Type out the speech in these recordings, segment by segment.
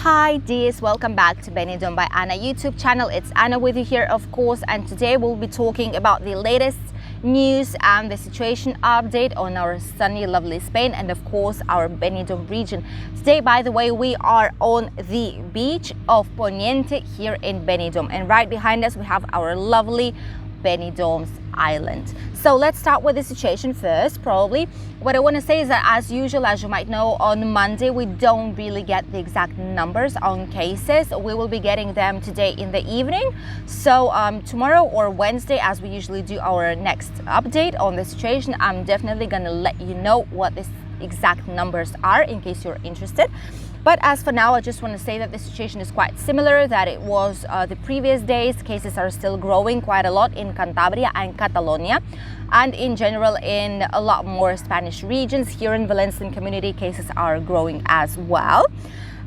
Hi dears, welcome back to Benidorm by Anna YouTube channel. It's Anna with you here, of course, and today we'll be talking about the latest news and the situation update on our sunny, lovely Spain and of course our Benidorm region. Today, by the way, we are on the beach of Poniente here in Benidorm, and right behind us we have our lovely Benidorm's island. So let's start with the situation first. Probably what I want to say is that, as usual, as you might know, on Monday we don't really get the exact numbers on cases. We will be getting them today in the evening, so tomorrow or Wednesday, as we usually do our next update on the situation, I'm definitely gonna let you know what the exact numbers are in case you're interested. But as for now, I just want to say that the situation is quite similar that it was the previous days. Cases are still growing quite a lot in Cantabria and Catalonia, and in general in a lot more Spanish regions. Here in Valencian community, cases are growing as well.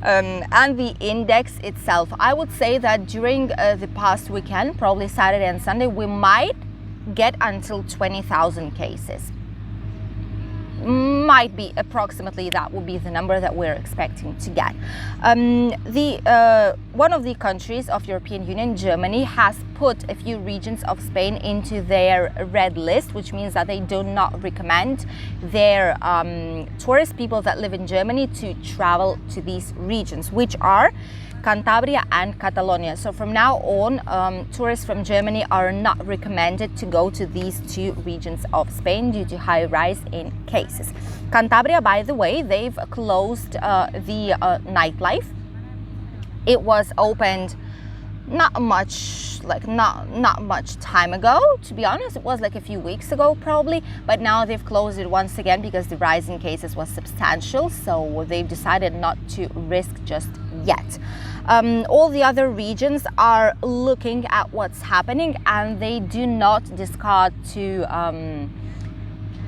And the index itself, I would say that during the past weekend, probably Saturday and Sunday, we might get until 20,000 cases. Might be approximately, that would be the number that we're expecting to get. One of the countries of European Union, Germany, has put a few regions of Spain into their red list, which means that they do not recommend their tourist people that live in Germany to travel to these regions, which are Cantabria and Catalonia. So from now on, tourists from Germany are not recommended to go to these two regions of Spain due to high rise in cases. Cantabria, by the way, they've closed the nightlife. It was opened not much time ago, to be honest. It was like a few weeks ago probably, but now they've closed it once again because the rise in cases was substantial, so they've decided not to risk just yet. All the other regions are looking at what's happening, and they do not discard to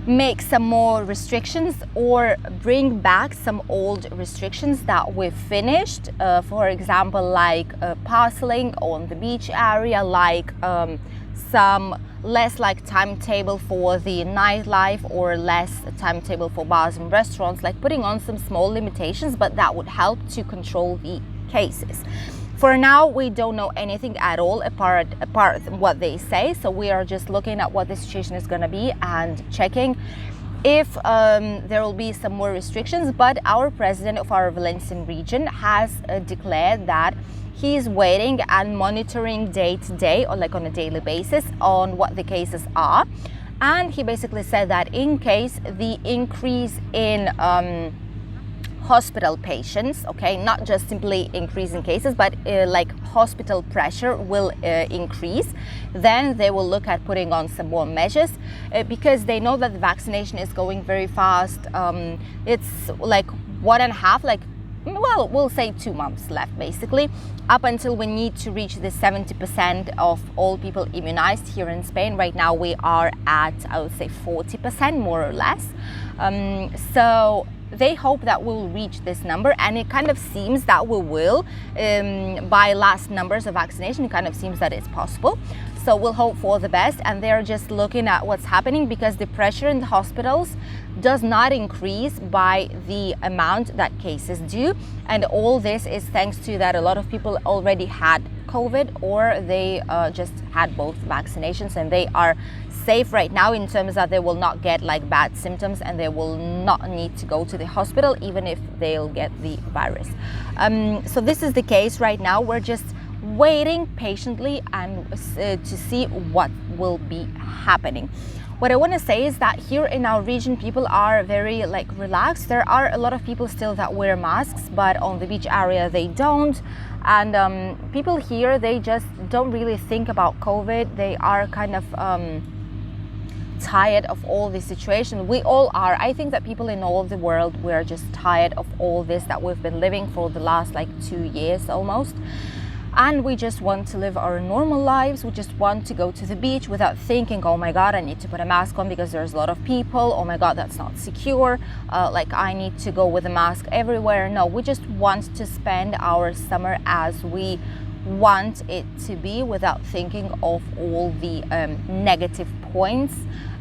make some more restrictions or bring back some old restrictions that we've finished. For example, like parceling on the beach area, like some less like timetable for the nightlife or less timetable for bars and restaurants, like putting on some small limitations, but that would help to control the cases. For now, we don't know anything at all apart from what they say, so we are just looking at what the situation is going to be and checking if there will be some more restrictions. But our president of our Valencian region has declared that he's waiting and monitoring day to day, or like on a daily basis, on what the cases are. And he basically said that in case the increase in hospital patients, okay, not just simply increasing cases, but like hospital pressure will increase, then they will look at putting on some more measures because they know that the vaccination is going very fast. It's like 1.5, like, well, we'll say 2 months left basically, up until we need to reach the 70% of all people immunized here in Spain. Right now we are at, I would say, 40% more or less. So they hope that we'll reach this number, and it kind of seems that we will. By last numbers of vaccination, it kind of seems that it's possible. So we'll hope for the best, and they're just looking at what's happening because the pressure in the hospitals does not increase by the amount that cases do. And all this is thanks to that a lot of people already had COVID, or they just had both vaccinations, and they are safe right now in terms that they will not get like bad symptoms, and they will not need to go to the hospital even if they'll get the virus. So this is the case right now. We're just waiting patiently and to see what will be happening. What I want to say is that here in our region, people are very like relaxed. There are a lot of people still that wear masks, but on the beach area they don't. And people here, they just don't really think about COVID. They are kind of tired of all this situation. We all are. I think that people in all of the world, we're just tired of all this that we've been living for the last like 2 years almost. And we just want to live our normal lives. We just want to go to the beach without thinking, oh my God, I need to put a mask on because there's a lot of people. Oh my God, that's not secure. Like I need to go with a mask everywhere. No, we just want to spend our summer as we want it to be without thinking of all the negative points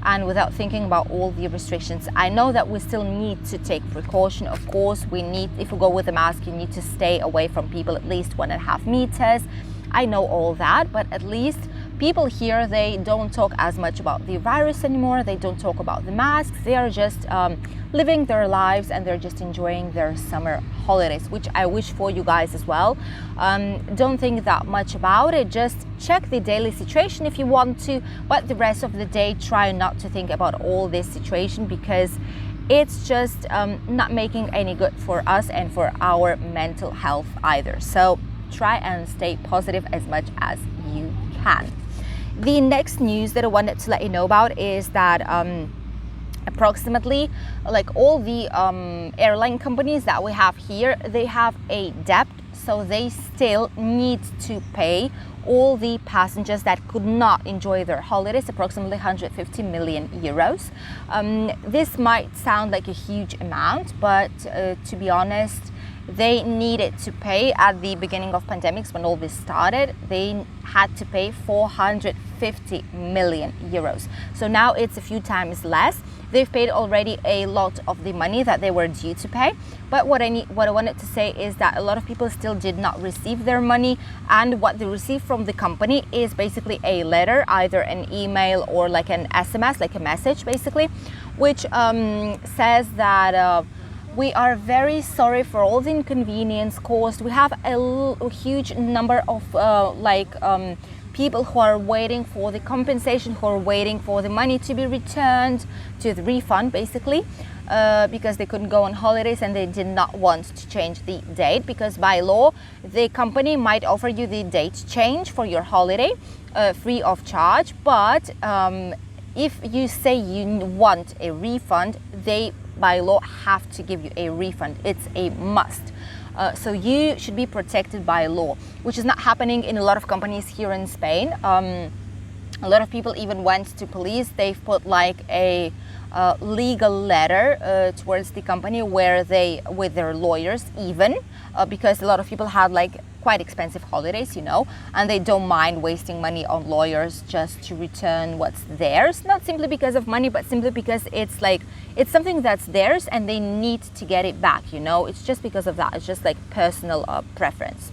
and without thinking about all the restrictions. I know that we still need to take precaution. Of course, we need, if you go with a mask, you need to stay away from people at least 1.5 meters. I know all that, but at least people here, they don't talk as much about the virus anymore. They don't talk about the masks. They are just living their lives, and they're just enjoying their summer holidays, which I wish for you guys as well. Don't think that much about it. Just check the daily situation if you want to, but the rest of the day, try not to think about all this situation, because it's just not making any good for us and for our mental health either. So try and stay positive as much as you can. The next news that I wanted to let you know about is that approximately, like all the airline companies that we have here, they have a debt, so they still need to pay all the passengers that could not enjoy their holidays, approximately 150 million euros. This might sound like a huge amount, but to be honest, they needed to pay at the beginning of pandemics when all this started. They had to pay 450 million euros. So now it's a few times less. They've paid already a lot of the money that they were due to pay. But what I wanted to say is that a lot of people still did not receive their money, and what they received from the company is basically a letter, either an email or like an SMS, like a message basically, which says that we are very sorry for all the inconvenience caused. We have a huge number of people who are waiting for the compensation, who are waiting for the money to be returned, to the refund basically, because they couldn't go on holidays and they did not want to change the date, because by law the company might offer you the date change for your holiday free of charge, but if you say you want a refund, they by law have to give you a refund. It's a must. So you should be protected by law, which is not happening in a lot of companies here in Spain. A lot of people even went to police. They've put like a legal letter towards the company where they, with their lawyers even, because a lot of people had like quite expensive holidays, you know, and they don't mind wasting money on lawyers just to return what's theirs, not simply because of money, but simply because it's like, it's something that's theirs and they need to get it back, you know. It's just because of that. It's just like personal preference.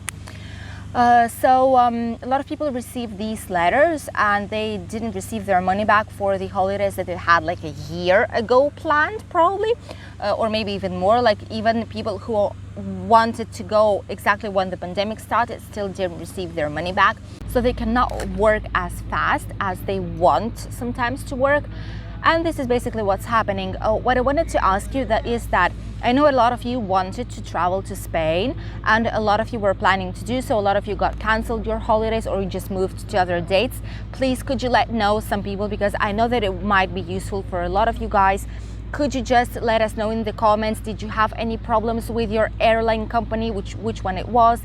So a lot of people received these letters and they didn't receive their money back for the holidays that they had like a year ago planned, probably, or maybe even more. Like even people who wanted to go exactly when the pandemic started still didn't receive their money back. So they cannot work as fast as they want sometimes to work. And this is basically what's happening. What I wanted to ask you is that I know a lot of you wanted to travel to Spain and a lot of you were planning to do so. A lot of you got cancelled your holidays or you just moved to other dates. Please, could you let know some people, because I know that it might be useful for a lot of you guys. Could you just let us know in the comments, did you have any problems with your airline company, which one it was?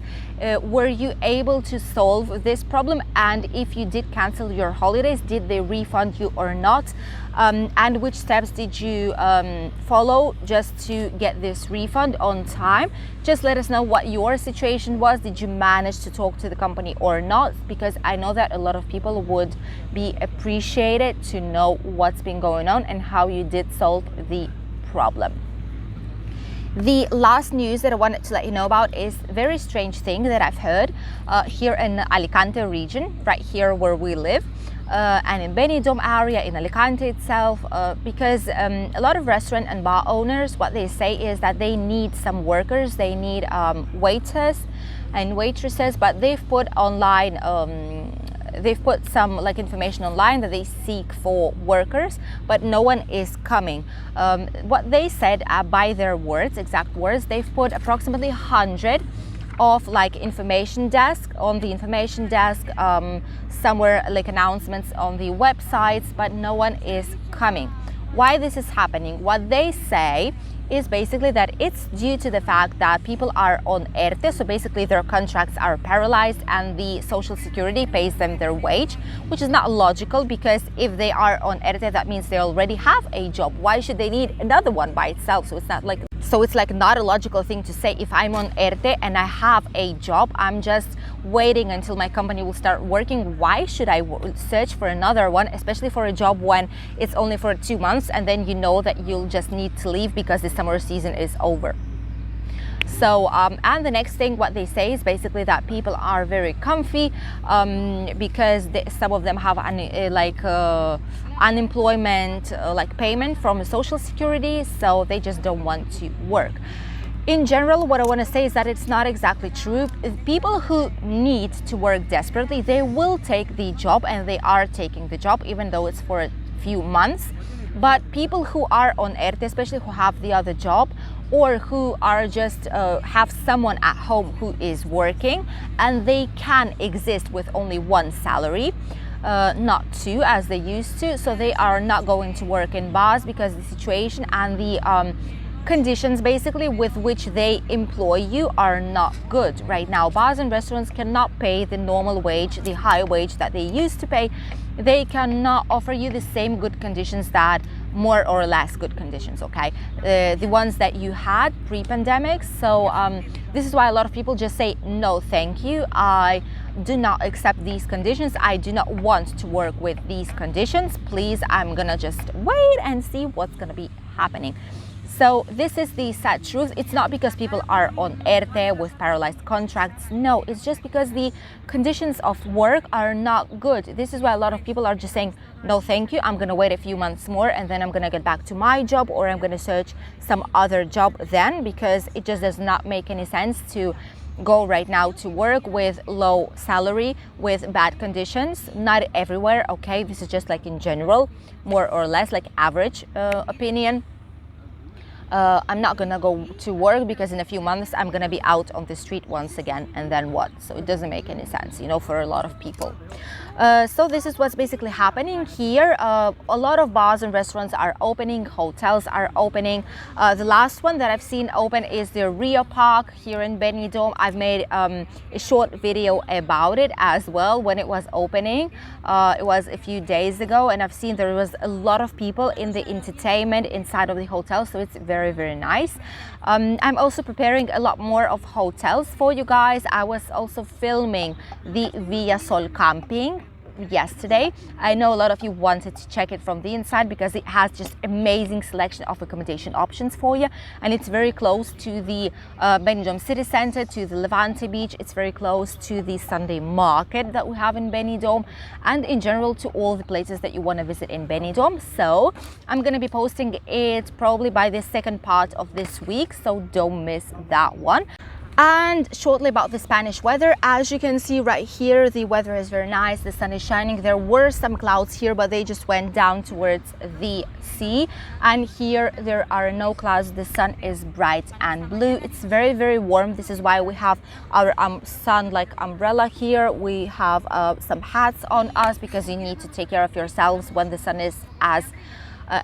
Were you able to solve this problem? And if you did cancel your holidays, did they refund you or not? And which steps did you follow just to get this refund on time? Just let us know what your situation was. Did you manage to talk to the company or not? Because I know that a lot of people would be appreciated to know what's been going on and how you did solve the problem. The last news that I wanted to let you know about is a very strange thing that I've heard here in Alicante region, right here where we live. And in Benidorm area, in Alicante itself, because a lot of restaurant and bar owners, what they say is that they need some workers, they need waiters and waitresses, but they've put online, they've put some like information online that they seek for workers, but no one is coming. What they said by their words, exact words, they've put approximately 100 of like information desk on the information desk, somewhere like announcements on the websites, but no one is coming. Why this is happening? What they say is basically that it's due to the fact that people are on ERTE, so basically their contracts are paralyzed and the social security pays them their wage, which is not logical, because if they are on ERTE, that means they already have a job. Why should they need another one by itself? So it's not like So it's like not a logical thing to say. If I'm on ERTE and I have a job, I'm just waiting until my company will start working. Why should I search for another one, especially for a job when it's only for 2 months and then you know that you'll just need to leave because the summer season is over? So, and the next thing, what they say is basically that people are very comfy because some of them have unemployment like payment from Social Security, so they just don't want to work. In general, what I want to say is that it's not exactly true. People who need to work desperately, they will take the job, and they are taking the job even though it's for a few months. But people who are on ERTE, especially who have the other job, or who are just have someone at home who is working and they can exist with only one salary, not two as they used to, so they are not going to work in bars because the situation and the conditions basically with which they employ you are not good right now. Bars and restaurants cannot pay the normal wage, the high wage that they used to pay. They cannot offer you the same good conditions, that more or less good conditions, okay? The ones that you had pre-pandemic. So this is why a lot of people just say, no, thank you. I do not accept these conditions. I do not want to work with these conditions. Please, I'm gonna just wait and see what's gonna be happening. So this is the sad truth. It's not because people are on ERTE with paralyzed contracts. No, it's just because the conditions of work are not good. This is why a lot of people are just saying, no, thank you. I'm going to wait a few months more and then I'm going to get back to my job, or I'm going to search some other job then, because it just does not make any sense to go right now to work with low salary, with bad conditions. Not everywhere, okay? This is just like in general, more or less like average opinion. I'm not gonna go to work because in a few months I'm gonna be out on the street once again, and then what? So it doesn't make any sense, you know, for a lot of people. So this is what's basically happening here. A lot of bars and restaurants are opening, hotels are opening. The last one that I've seen open is the Rio Park here in Benidorm. I've made a short video about it as well when it was opening. It was a few days ago, and I've seen there was a lot of people in the entertainment inside of the hotel, so it's very, very nice. I'm also preparing a lot more of hotels for you guys. I was also filming the Via Sol camping yesterday. I know a lot of you wanted to check it from the inside because it has just amazing selection of accommodation options for you, and it's very close to the Benidorm city center, to the Levante beach. It's very close to the Sunday market that we have in Benidorm, and in general to all the places that you want to visit in Benidorm. So I'm going to be posting it probably by the second part of this week, so don't miss that one. And shortly about the Spanish weather, as you can see right here, the weather is very nice. The sun is shining. There were some clouds here, but they just went down towards the sea. And here there are no clouds. The sun is bright and blue. It's very, very warm. This is why we have our sun like umbrella here. We have some hats on us because you need to take care of yourselves when the sun is as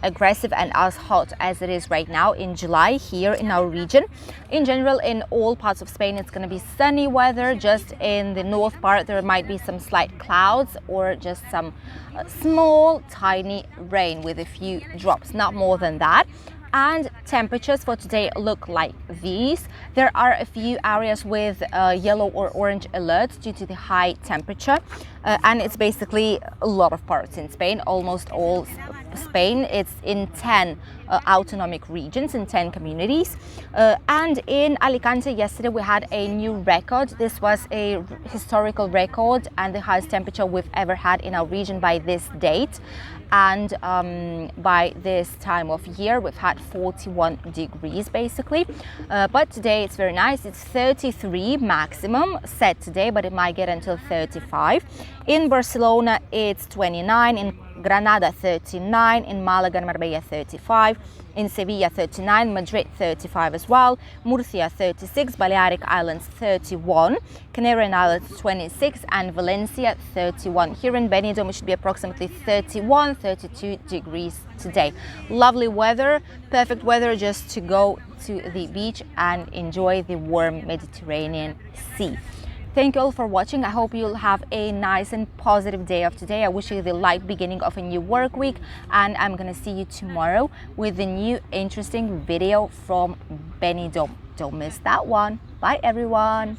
aggressive and as hot as it is right now in July here in our region. In general, in all parts of Spain, it's going to be sunny weather. Just in the north part, there might be some slight clouds or just some small, tiny rain with a few drops, not more than that. And temperatures for today look like these. There are a few areas with yellow or orange alerts due to the high temperature, and it's basically a lot of parts in Spain, almost all Spain. It's in 10 autonomic regions, in 10 communities. And in Alicante yesterday we had a new record. This was a historical record and the highest temperature we've ever had in our region by this date. And by this time of year we've had 41 degrees basically, but today it's very nice. It's 33 maximum set today, but it might get until 35. In Barcelona it's 29, in Granada 39, in Malaga and Marbella 35, in Sevilla 39, Madrid 35 as well, Murcia 36, Balearic Islands 31, Canarian Islands 26, and Valencia 31. Here in Benidorm it should be approximately 31, 32 degrees today. Lovely weather, perfect weather just to go to the beach and enjoy the warm Mediterranean Sea. Thank you all for watching. I hope you'll have a nice and positive day of today. I wish you the light beginning of a new work week, and I'm gonna see you tomorrow with a new interesting video from Benidorm. Don't miss that one. Bye everyone.